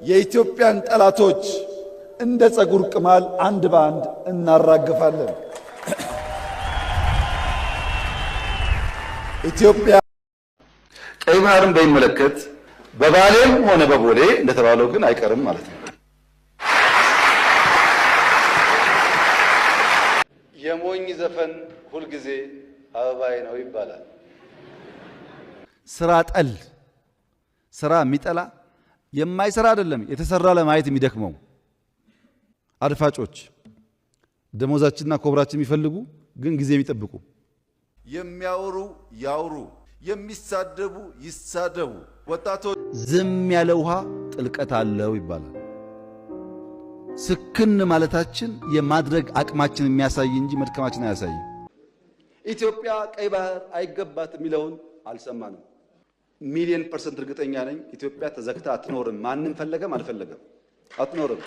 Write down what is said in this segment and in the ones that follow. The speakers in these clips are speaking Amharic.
የኢትዮጵያን ጠላቶች እንደ ጸጉር ቅማል አንድ ባንድ እናራግፋለን። ኢትዮጵያ ቀይ ባህርን በሚመለከት በባሌም ሆነ በቦሌ እንደተባለው ግን አይቀርም ማለት ነው። የሞኝ ዘፈን ሁልጊዜ አበባዬ ነው ይባላል። ስራ ጠል ስራ የሚጠላ የማይሰራ አይደለም የተሰራ ለማየት የሚደክመው አድፋጮች ደሞዛችንና ኮብራችን የሚፈልጉ ግን ጊዜ የሚጠብቁ የሚያወሩ ያውሩ፣ የሚሳደቡ ይሳደቡ። ወጣቶች ዝም ያለ ውሃ ጥልቀት አለው ይባላል። ስክን ማለታችን የማድረግ አቅማችን የሚያሳይ እንጂ መድከማችን አያሳይም። ኢትዮጵያ ቀይ ባህር አይገባት የሚለውን አልሰማንም። ሚሊዮን ፐርሰንት እርግጠኛ ነኝ ኢትዮጵያ ተዘግታ አትኖርም። ማንም ፈለገም አልፈለገም አትኖርም።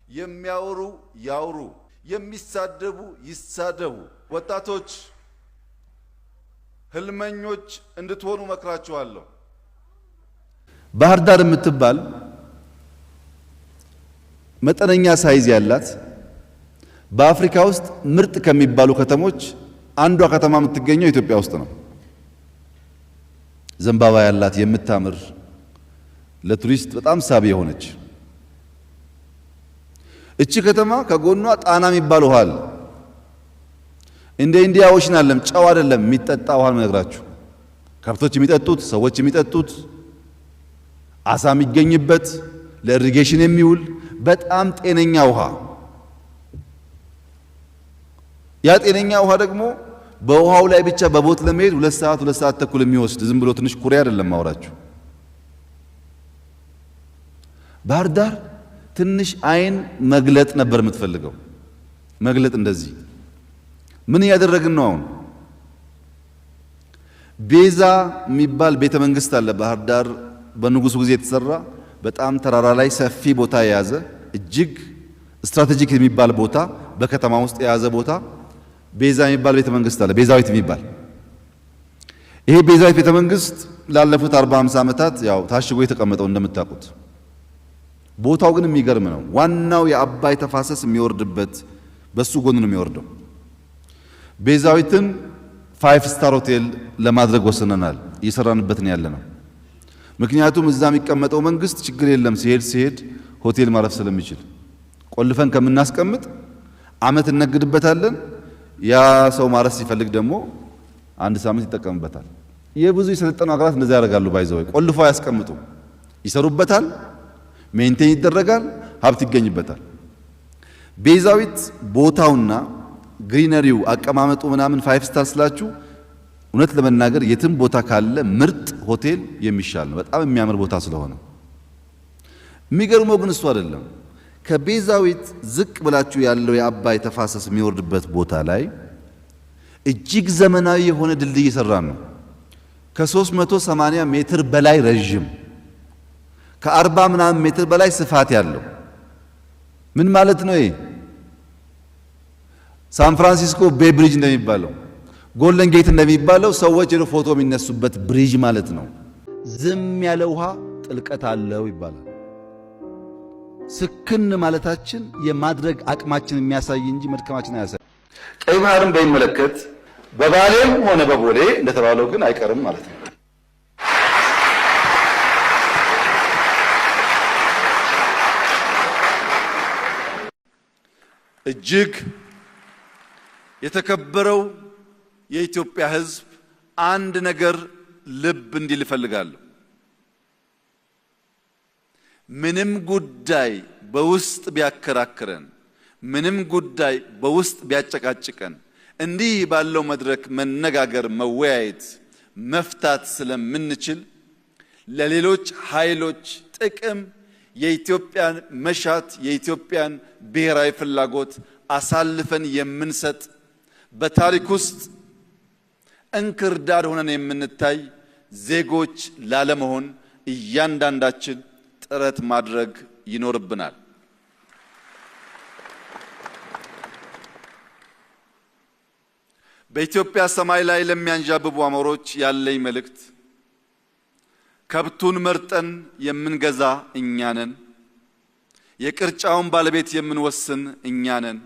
የሚያወሩ ያውሩ፣ የሚሳደቡ ይሳደቡ። ወጣቶች ህልመኞች እንድትሆኑ መክራችኋለሁ። ባህር ዳር የምትባል መጠነኛ ሳይዝ ያላት በአፍሪካ ውስጥ ምርጥ ከሚባሉ ከተሞች አንዷ ከተማ የምትገኘው ኢትዮጵያ ውስጥ ነው። ዘንባባ ያላት የምታምር ለቱሪስት በጣም ሳቢ የሆነች እቺ ከተማ ከጎኗ ጣና የሚባል ውሃ አለ። እንደ ኢንዲያ ኦሽን አለም፣ ጨው አይደለም፣ የሚጠጣ ውሃ ነው ነግራችሁ። ከብቶች የሚጠጡት፣ ሰዎች የሚጠጡት፣ አሳ የሚገኝበት ለኢሪጌሽን የሚውል በጣም ጤነኛ ውሃ። ያ ጤነኛ ውሃ ደግሞ በውሃው ላይ ብቻ በቦት ለመሄድ 2 ሰዓት ተኩል የሚወስድ ዝም ብሎ ትንሽ ኩሬ አይደለም ማውራችሁ። ባህር ዳር ትንሽ አይን መግለጥ ነበር የምትፈልገው። መግለጥ እንደዚህ ምን እያደረግን ነው? አሁን ቤዛ የሚባል ቤተ መንግስት አለ ባህር ዳር፣ በንጉሱ ጊዜ የተሰራ በጣም ተራራ ላይ ሰፊ ቦታ የያዘ እጅግ ስትራቴጂክ የሚባል ቦታ በከተማ ውስጥ የያዘ ቦታ ቤዛ የሚባል ቤተ መንግስት አለ። ቤዛዊት የሚባል ይሄ ቤዛዊት ቤተ መንግስት ላለፉት 40-50 ዓመታት ያው ታሽጎ የተቀመጠው እንደምታውቁት። ቦታው ግን የሚገርም ነው። ዋናው የአባይ ተፋሰስ የሚወርድበት በሱ ጎን ነው የሚወርደው። ቤዛዊትን 5 ስታር ሆቴል ለማድረግ ወስነናል። እየሰራንበት ነው ያለነው። ምክንያቱም እዛ የሚቀመጠው መንግስት ችግር የለም ሲሄድ ሆቴል ማረፍ ስለሚችል ቆልፈን ከምናስቀምጥ አመት እነግድበታለን። ያ ሰው ማረፍ ሲፈልግ ደግሞ 1 ሳምንት ይጠቀምበታል። የብዙ የሰለጠኑ ሀገራት እንደዛ ያደርጋሉ። ባይዘው ቆልፈው ያስቀምጡ፣ ይሰሩበታል፣ ሜንቴን ይደረጋል፣ ሀብት ይገኝበታል። ቤዛዊት ቦታውና ግሪነሪው አቀማመጡ ምናምን 5 ስታር ስላችሁ እውነት ለመናገር የትም ቦታ ካለ ምርጥ ሆቴል የሚሻል ነው። በጣም የሚያምር ቦታ ስለሆነ የሚገርመው ግን እሱ አይደለም። ከቤዛዊት ዝቅ ብላችሁ ያለው የአባይ ተፋሰስ የሚወርድበት ቦታ ላይ እጅግ ዘመናዊ የሆነ ድልድይ እየሰራን ነው። ከ380 ሜትር በላይ ረዥም፣ ከ40 ምናምን ሜትር በላይ ስፋት ያለው ምን ማለት ነው? ይሄ ሳን ፍራንሲስኮ ቤይ ብሪጅ እንደሚባለው ጎልደን ጌት እንደሚባለው ሰዎች ሄዶ ፎቶ የሚነሱበት ብሪጅ ማለት ነው። ዝም ያለ ውሃ ጥልቀት አለው ይባላል። ስክን ማለታችን የማድረግ አቅማችን የሚያሳይ እንጂ መድከማችን አያሳይ። ቀይ ባህርን በሚመለከት በባሌም ሆነ በቦሌ እንደተባለው ግን አይቀርም ማለት ነው። እጅግ የተከበረው የኢትዮጵያ ሕዝብ አንድ ነገር ልብ እንዲል እፈልጋለሁ። ምንም ጉዳይ በውስጥ ቢያከራክረን፣ ምንም ጉዳይ በውስጥ ቢያጨቃጭቀን እንዲህ ባለው መድረክ መነጋገር፣ መወያየት፣ መፍታት ስለምንችል ለሌሎች ኃይሎች ጥቅም የኢትዮጵያን መሻት፣ የኢትዮጵያን ብሔራዊ ፍላጎት አሳልፈን የምንሰጥ በታሪክ ውስጥ እንክርዳድ ሆነን የምንታይ ዜጎች ላለመሆን እያንዳንዳችን ጥረት ማድረግ ይኖርብናል። በኢትዮጵያ ሰማይ ላይ ለሚያንዣብቡ አሞሮች ያለኝ መልእክት ከብቱን መርጠን የምንገዛ እኛ ነን። የቅርጫውን ባለቤት የምንወስን እኛ ነን።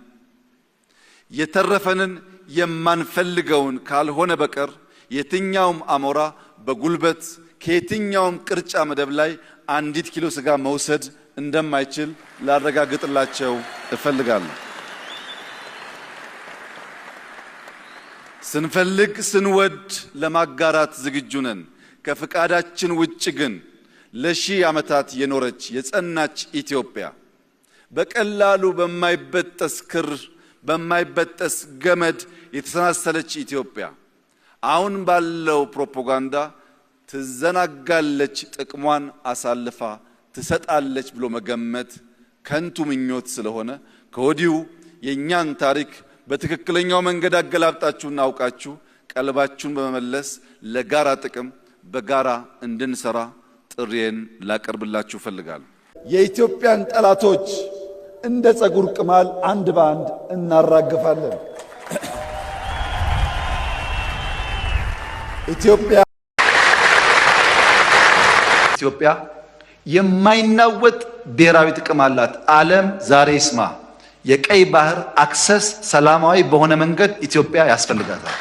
የተረፈንን የማንፈልገውን ካልሆነ በቀር የትኛውም አሞራ በጉልበት ከየትኛውም ቅርጫ መደብ ላይ 1 ኪሎ ስጋ መውሰድ እንደማይችል ላረጋግጥላቸው እፈልጋለሁ። ስንፈልግ ስንወድ ለማጋራት ዝግጁ ነን። ከፍቃዳችን ውጭ ግን ለሺህ ዓመታት የኖረች የጸናች ኢትዮጵያ በቀላሉ በማይበጠስ ክር በማይበጠስ ገመድ የተሰናሰለች ኢትዮጵያ አሁን ባለው ፕሮፓጋንዳ ትዘናጋለች፣ ጥቅሟን አሳልፋ ትሰጣለች ብሎ መገመት ከንቱ ምኞት ስለሆነ ከወዲሁ የኛን ታሪክ በትክክለኛው መንገድ አገላብጣችሁና አውቃችሁ ቀልባችሁን በመመለስ ለጋራ ጥቅም በጋራ እንድንሰራ ጥሪዬን ላቀርብላችሁ ፈልጋለሁ። የኢትዮጵያን ጠላቶች እንደ ጸጉር ቅማል አንድ በአንድ እናራግፋለን። ኢትዮጵያ የማይናወጥ ብሔራዊ ጥቅም አላት። ዓለም ዛሬ ይስማ። የቀይ ባህር አክሰስ ሰላማዊ በሆነ መንገድ ኢትዮጵያ ያስፈልጋታል።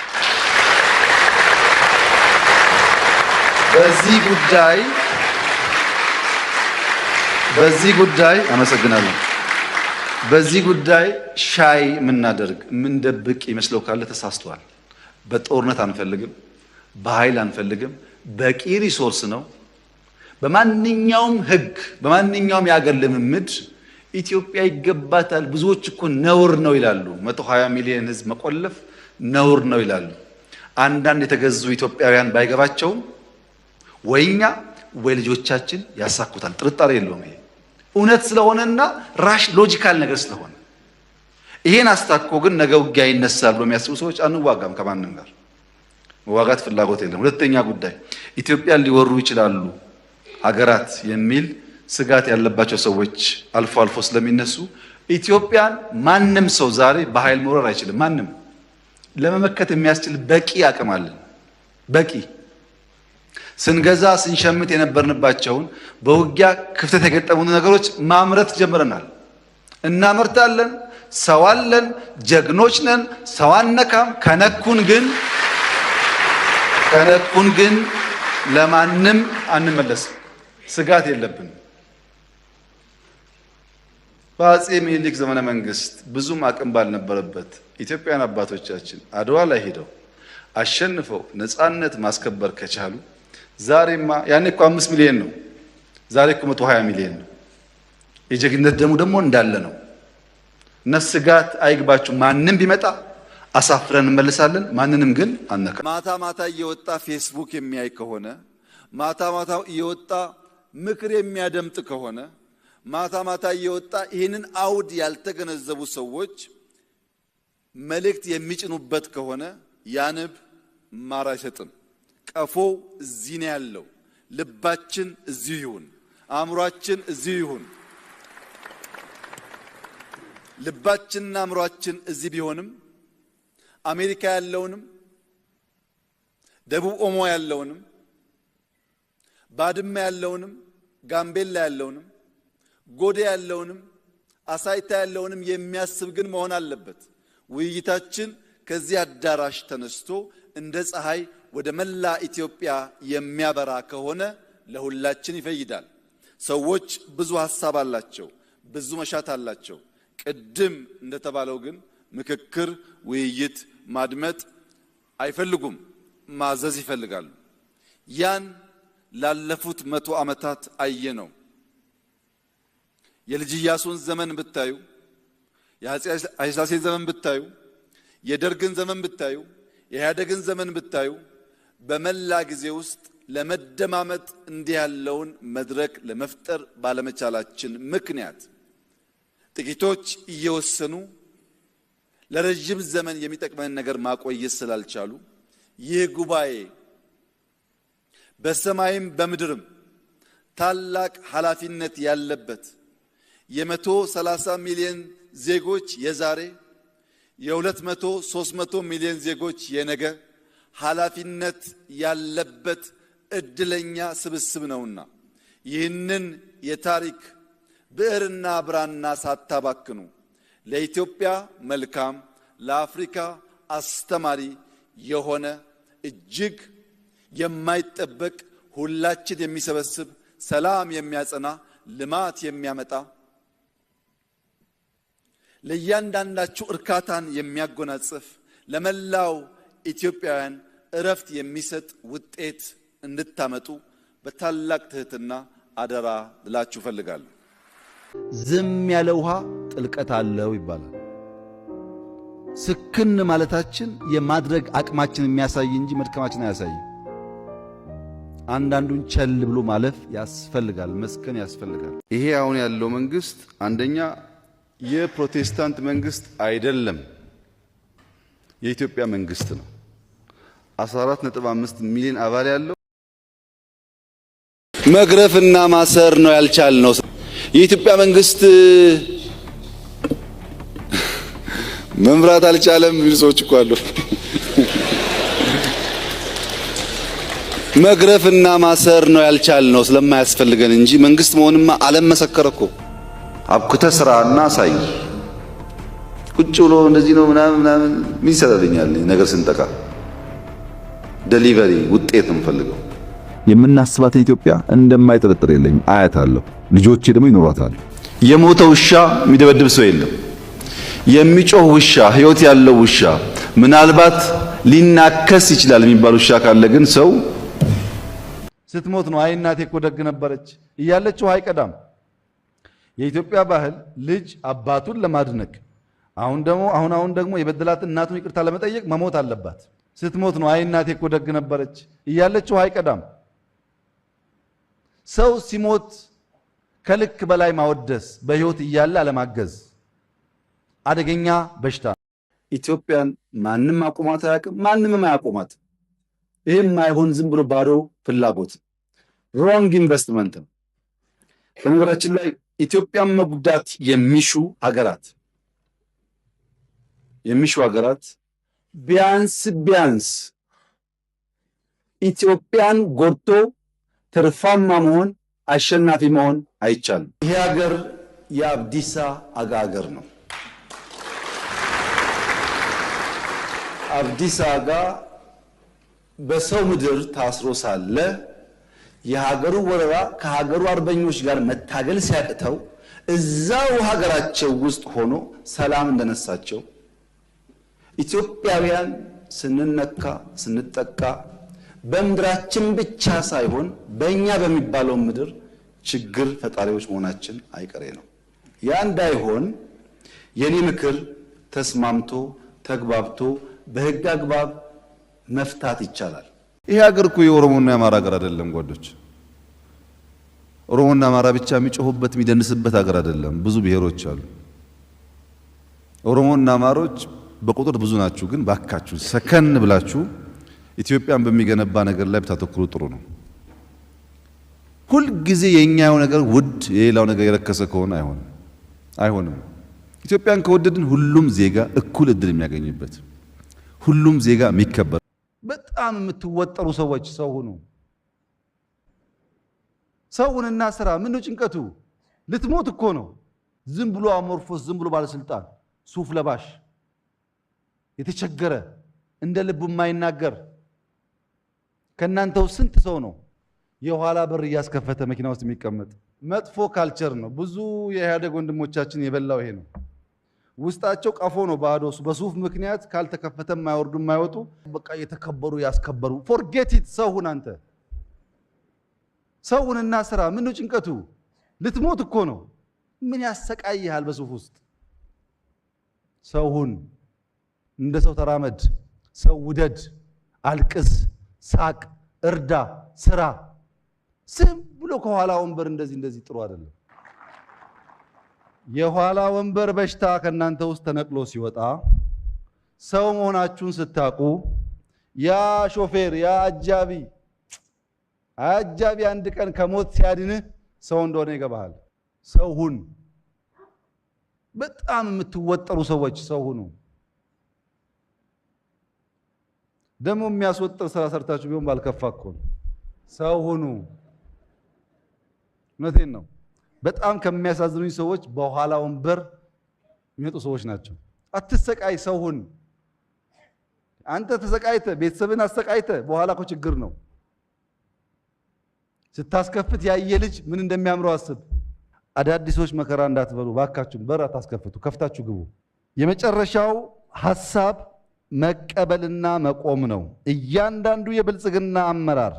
በዚህ ጉዳይ ሻይ የምናደርግ የምንደብቅ ይመስለው ካለ ተሳስቷል። በጦርነት አንፈልግም፣ በኃይል አንፈልግም። በቂ ሪሶርስ ነው። በማንኛውም ሕግ በማንኛውም የአገር ልምምድ ኢትዮጵያ ይገባታል። ብዙዎች እኮ ነውር ነው ይላሉ። 120 ሚሊዮን ሕዝብ መቆለፍ ነውር ነው ይላሉ። አንዳንድ የተገዙ ኢትዮጵያውያን ባይገባቸውም ወይኛ ወይ ልጆቻችን ያሳኩታል። ጥርጣሬ የለውም። ይሄ እውነት ስለሆነና ራሽ ሎጂካል ነገር ስለሆነ ይሄን አስታኮ ግን ነገ ውጊያ ይነሳል ብሎ የሚያስቡ ሰዎች አንዋጋም። ከማንም ጋር መዋጋት ፍላጎት የለም። ሁለተኛ ጉዳይ ኢትዮጵያን ሊወሩ ይችላሉ ሀገራት የሚል ስጋት ያለባቸው ሰዎች አልፎ አልፎ ስለሚነሱ ኢትዮጵያን ማንም ሰው ዛሬ በኃይል መውረር አይችልም። ማንም ለመመከት የሚያስችል በቂ አቅም አለን። በቂ ስንገዛ ስንሸምት የነበርንባቸውን በውጊያ ክፍተት የገጠሙን ነገሮች ማምረት ጀምረናል። እናመርታለን። ሰው አለን። ጀግኖች ነን። ሰው አነካም። ከነኩን ግን ለማንም አንመለስም። ስጋት የለብንም። በአፄ ምኒልክ ዘመነ መንግስት ብዙም አቅም ባልነበረበት ኢትዮጵያን አባቶቻችን አድዋ ላይ ሄደው አሸንፈው ነፃነት ማስከበር ከቻሉ ዛሬማ ያኔ እኮ 5 ሚሊዮን ነው። ዛሬ እኮ 120 ሚሊዮን ነው። የጀግነት ደግሞ እንዳለ ነው። እና ስጋት አይግባችሁ። ማንም ቢመጣ አሳፍረን እንመልሳለን። ማንንም ግን አነካ። ማታ እየወጣ ፌስቡክ የሚያይ ከሆነ ማታ እየወጣ ምክር የሚያደምጥ ከሆነ ማታ እየወጣ ይህንን አውድ ያልተገነዘቡ ሰዎች መልእክት የሚጭኑበት ከሆነ ያንብ ማር አይሰጥም። ቀፎ እዚህ ነው ያለው። ልባችን እዚሁ ይሁን፣ አእምሯችን እዚሁ ይሁን። ልባችንና አእምሯችን እዚህ ቢሆንም አሜሪካ ያለውንም ደቡብ ኦሞ ያለውንም ባድመ ያለውንም ጋምቤላ ያለውንም ጎዴ ያለውንም አሳይታ ያለውንም የሚያስብ ግን መሆን አለበት። ውይይታችን ከዚህ አዳራሽ ተነስቶ እንደ ፀሐይ ወደ መላ ኢትዮጵያ የሚያበራ ከሆነ ለሁላችን ይፈይዳል። ሰዎች ብዙ ሐሳብ አላቸው፣ ብዙ መሻት አላቸው። ቅድም እንደተባለው ግን ምክክር፣ ውይይት ማድመጥ አይፈልጉም፣ ማዘዝ ይፈልጋሉ። ያን ላለፉት 100 ዓመታት አየነው። የልጅ ኢያሱን ዘመን ብታዩ፣ የአፄ ኃይለ ሥላሴን ዘመን ብታዩ፣ የደርግን ዘመን ብታዩ፣ የኢህአዴግን ዘመን ብታዩ በመላ ጊዜ ውስጥ ለመደማመጥ እንዲህ ያለውን መድረክ ለመፍጠር ባለመቻላችን ምክንያት ጥቂቶች እየወሰኑ ለረጅም ዘመን የሚጠቅመን ነገር ማቆየት ስላልቻሉ ይህ ጉባኤ በሰማይም በምድርም ታላቅ ኃላፊነት ያለበት የ130 ሚሊዮን ዜጎች የዛሬ የ200 300 ሚሊዮን ዜጎች የነገ ኃላፊነት ያለበት እድለኛ ስብስብ ነውና ይህንን የታሪክ ብዕርና ብራና ሳታባክኑ ለኢትዮጵያ መልካም ለአፍሪካ አስተማሪ የሆነ እጅግ የማይጠበቅ ሁላችን የሚሰበስብ ሰላም የሚያጸና ልማት የሚያመጣ ለእያንዳንዳችሁ እርካታን የሚያጎናጽፍ ለመላው ኢትዮጵያውያን እረፍት የሚሰጥ ውጤት እንድታመጡ በታላቅ ትህትና አደራ ልላችሁ ፈልጋለሁ። ዝም ያለ ውሃ ጥልቀት አለው ይባላል። ስክን ማለታችን የማድረግ አቅማችን የሚያሳይ እንጂ መድከማችን አያሳይም። አንዳንዱን ቸል ብሎ ማለፍ ያስፈልጋል፣ መስከን ያስፈልጋል። ይሄ አሁን ያለው መንግስት አንደኛ የፕሮቴስታንት መንግስት አይደለም፣ የኢትዮጵያ መንግስት ነው። 14.5 ሚሊዮን አባል ያለው መግረፍና ማሰር ነው ያልቻልነው። የኢትዮጵያ መንግስት መምራት አልቻለም የሚሉ ሰዎች እኮ አሉ። መግረፍና ማሰር ነው ያልቻልነው ስለማያስፈልገን እንጂ መንግስት መሆንማ ዓለም መሰከረ እኮ። አብኩተ ስራና ሳይ ቁጭ ብሎ እንደዚህ ነው ምናምን ምን ይሰራልኛል? ነገር ስንጠቃ ዴሊቨሪ ውጤት ነው የምፈልገው። የምናስባትን ኢትዮጵያ እንደማይጠረጥር የለኝም። አያታለሁ፣ ልጆቼ ደግሞ ይኖራታል። የሞተ ውሻ የሚደበድብ ሰው የለም። የሚጮህ ውሻ፣ ህይወት ያለው ውሻ፣ ምናልባት ሊናከስ ይችላል የሚባል ውሻ ካለ ግን ሰው ስትሞት ነው አይ እናቴ እኮ ደግ ነበረች እያለችው አይቀዳም። የኢትዮጵያ ባህል ልጅ አባቱን ለማድነቅ አሁን ደግሞ የበደላትን እናቱን ይቅርታ ለመጠየቅ መሞት አለባት። ስትሞት ነው አይ እናቴ እኮ ደግ ነበረች እያለችው አይቀዳም። ሰው ሲሞት ከልክ በላይ ማወደስ፣ በህይወት እያለ አለማገዝ አደገኛ በሽታ። ኢትዮጵያን ማንም አቆማት አያውቅም፣ ማንምም አያቆማት። ይሄም ማይሆን ዝም ብሎ ባዶ ፍላጎት ሮንግ ኢንቨስትመንት ነው። በነገራችን ላይ ኢትዮጵያን መጉዳት የሚሹ ሀገራት ቢያንስ ኢትዮጵያን ጎድቶ ትርፋማ መሆን አሸናፊ መሆን አይቻልም። ይሄ ሀገር የአብዲሳ አጋ ሀገር ነው። አብዲሳ አጋ በሰው ምድር ታስሮ ሳለ የሀገሩ ወረራ ከሀገሩ አርበኞች ጋር መታገል ሲያቅተው እዛው ሀገራቸው ውስጥ ሆኖ ሰላም እንደነሳቸው ኢትዮጵያውያን ስንነካ ስንጠቃ በምድራችን ብቻ ሳይሆን በእኛ በሚባለው ምድር ችግር ፈጣሪዎች መሆናችን አይቀሬ ነው። ያ እንዳይሆን የኔ ምክር ተስማምቶ ተግባብቶ በህግ አግባብ መፍታት ይቻላል። ይሄ ሀገር እኮ የኦሮሞና የአማራ ሀገር አይደለም ጓዶች። ኦሮሞና አማራ ብቻ የሚጮሁበት የሚደንስበት ሀገር አይደለም። ብዙ ብሔሮች አሉ። ኦሮሞና አማሮች በቁጥር ብዙ ናችሁ፣ ግን ባካችሁ ሰከን ብላችሁ ኢትዮጵያን በሚገነባ ነገር ላይ ብታተኩሩ ጥሩ ነው። ሁል ጊዜ የኛው ነገር ውድ የሌላው ነገር የረከሰ ከሆነ አይሆንም። ኢትዮጵያን ከወደድን ሁሉም ዜጋ እኩል እድል የሚያገኝበት፣ ሁሉም ዜጋ የሚከበር። በጣም የምትወጠሩ ሰዎች ሰው ሁኑ። ሰውንና ስራ ምን ነው ጭንቀቱ? ልትሞት እኮ ነው። ዝም ብሎ አሞርፎስ፣ ዝም ብሎ ባለስልጣን ሱፍ ለባሽ የተቸገረ እንደ ልቡ የማይናገር ከናንተው ስንት ሰው ነው የኋላ በር እያስከፈተ መኪና ውስጥ የሚቀመጥ? መጥፎ ካልቸር ነው። ብዙ የኢህአዴግ ወንድሞቻችን የበላው ይሄ ነው። ውስጣቸው ቀፎ ነው ባዶ። በሱፍ ምክንያት ካልተከፈተ የማይወርዱ የማይወጡ በቃ የተከበሩ ያስከበሩ። ፎርጌት ኢት። ሰውን አንተ ሰውንና ስራ ምን ነው ጭንቀቱ? ልትሞት እኮ ነው። ምን ያሰቃይሃል በሱፍ ውስጥ? ሰውን እንደ ሰው ተራመድ፣ ሰው ውደድ፣ አልቅስ፣ ሳቅ፣ እርዳ፣ ስራ። ዝም ብሎ ከኋላ ወንበር እንደዚህ ጥሩ አይደለም። የኋላ ወንበር በሽታ ከናንተ ውስጥ ተነቅሎ ሲወጣ ሰው መሆናችሁን ስታቁ ያ ሾፌር ያ አጃቢ አንድ ቀን ከሞት ሲያድንህ ሰው እንደሆነ ይገባሃል። ሰው ሁን። በጣም የምትወጠሩ ሰዎች ሰው ሁኑ። ደግሞ የሚያስወጥር ስራ ሰርታችሁ ቢሆን ባልከፋ እኮ ነው። ሰው ሁኑ። እውነቴን ነው። በጣም ከሚያሳዝኑኝ ሰዎች በኋላ ወንበር የሚመጡ ሰዎች ናቸው። አትሰቃይ፣ ሰው ሁን። አንተ ተሰቃይተ ቤተሰብን አሰቃይተ በኋላ እኮ ችግር ነው። ስታስከፍት ያየ ልጅ ምን እንደሚያምረው አስብ። አዳዲሶች መከራ እንዳትበሉ ባካችሁን። በር አታስከፍቱ፣ ከፍታችሁ ግቡ። የመጨረሻው ሐሳብ መቀበልና መቆም ነው። እያንዳንዱ የብልጽግና አመራር፣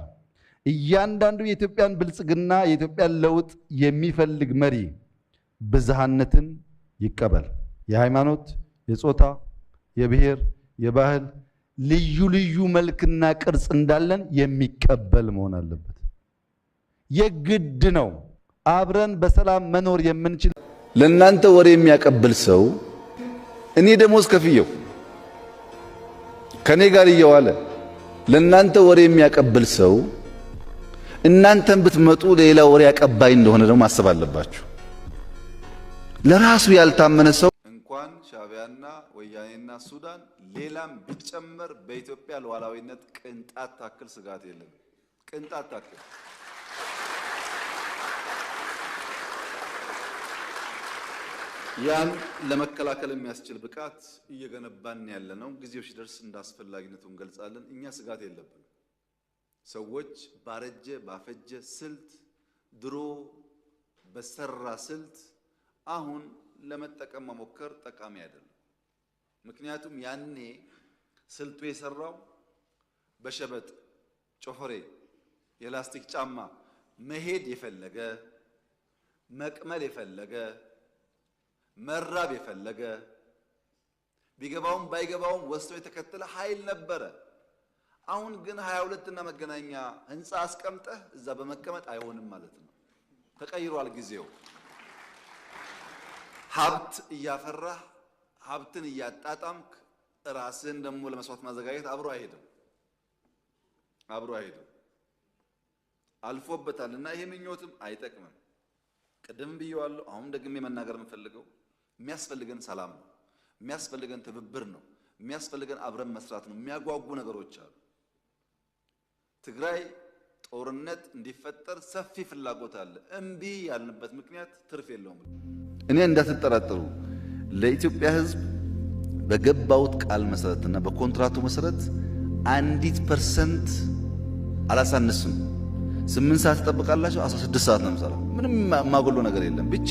እያንዳንዱ የኢትዮጵያን ብልጽግና የኢትዮጵያን ለውጥ የሚፈልግ መሪ ብዝሃነትን ይቀበል። የሃይማኖት፣ የጾታ፣ የብሔር፣ የባህል ልዩ ልዩ መልክና ቅርጽ እንዳለን የሚቀበል መሆን አለበት። የግድ ነው። አብረን በሰላም መኖር የምንችል ለእናንተ ወሬ የሚያቀብል ሰው እኔ ደሞዝ ከፍየው ከኔ ጋር እየዋለ ለእናንተ ወሬ የሚያቀብል ሰው እናንተን ብትመጡ ሌላ ወሬ አቀባይ እንደሆነ ደግሞ ማሰብ አለባችሁ። ለራሱ ያልታመነ ሰው እንኳን ሻዕቢያና ወያኔና ሱዳን ሌላም ቢጨመር በኢትዮጵያ ሉዓላዊነት ቅንጣት ታክል ስጋት የለም። ቅንጣት ታክል ያን ለመከላከል የሚያስችል ብቃት እየገነባን ያለነው። ጊዜው ሲደርስ እንዳስፈላጊነቱ እንገልጻለን። እኛ ስጋት የለብንም። ሰዎች ባረጀ ባፈጀ ስልት ድሮ በሰራ ስልት አሁን ለመጠቀም መሞከር ጠቃሚ አይደለም። ምክንያቱም ያኔ ስልቱ የሰራው በሸበጥ ጮፈሬ የላስቲክ ጫማ መሄድ የፈለገ መቅመል የፈለገ መራብ የፈለገ ቢገባውም ባይገባውም ወስቶ የተከተለ ኃይል ነበረ። አሁን ግን 22 እና መገናኛ ህንፃ አስቀምጠህ እዛ በመቀመጥ አይሆንም ማለት ነው። ተቀይሯል ጊዜው። ሀብት እያፈራህ ሀብትን እያጣጣምክ ራስህን ደግሞ ለመስዋዕት ማዘጋጀት አብሮ አይሄድም። አልፎበታልና ይሄ ምኞትም አይጠቅምም። ቅድም ብየዋለሁ፣ አሁን ደግሜ መናገር የምፈልገው የሚያስፈልገን ሰላም ነው። የሚያስፈልገን ትብብር ነው። የሚያስፈልገን አብረን መስራት ነው። የሚያጓጉ ነገሮች አሉ። ትግራይ ጦርነት እንዲፈጠር ሰፊ ፍላጎት አለ። እምቢ ያልንበት ምክንያት ትርፍ የለውም። እኔ እንዳትጠራጠሩ ለኢትዮጵያ ሕዝብ በገባውት ቃል መሰረትና በኮንትራቱ መሰረት 1% አላሳንስም። 8 ሰዓት ትጠብቃላችሁ፣ 16 ሰዓት ነው የምሰራው። ምንም ማጎሎ ነገር የለም ብቻ